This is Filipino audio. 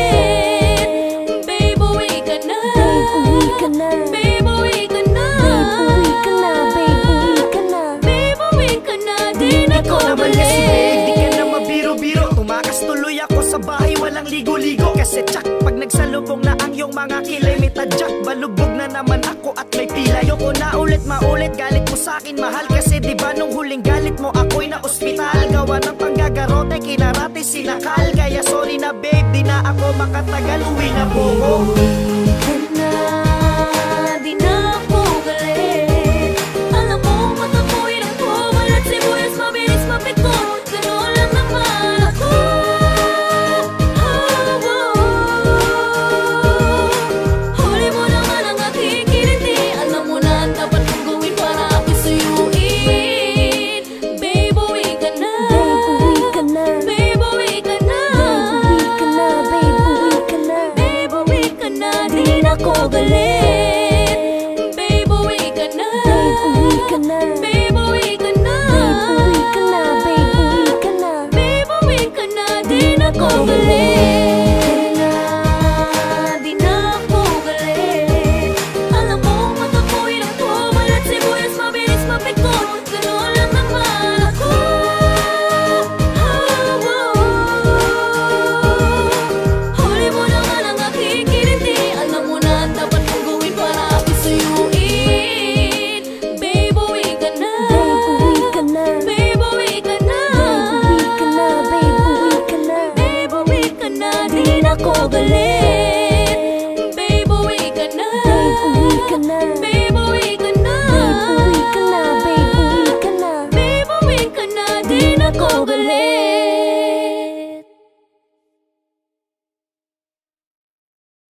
galit. Babe, uwi ka na. Babe, uwi ka na. Babe, uwi ka na. Babe, uwi ka na. Babe, uwi ka na. Babe, uwi ka na. Di na ko Naman kasi babe, balik. di ka na mabiro-biro. Tumakas tuloy ako sa bahay, walang ligo-ligo. Kasi tsak, pag nagsalubong na ang iyong mga kilay, may tadyak, balubog na naman ako at may pilay. Ayoko na ulit maulit, galit mo sa'kin mahal. Kasi diba nung huling galit mo ako'y na ospital. Gawa ng panggagarote, kinarate sinakal. Kaya sorry na babe, di na ako makatagal. Uwi na po ko. Di na ako galit. Alam mo, matapuin ang kumal at sibuyas, mabilis mapikon. Gano'n lang naman ako. Huli mo naman ang aking kiliti. Alam mo na ang dapat kong gawin para ako'y suyuin. Babe, uwi ka na. Babe, uwi ka na. Babe, uwi ka na. Babe, uwi ka na. Babe, uwi ka na. Babe, uwi ka na. Di na ko galit.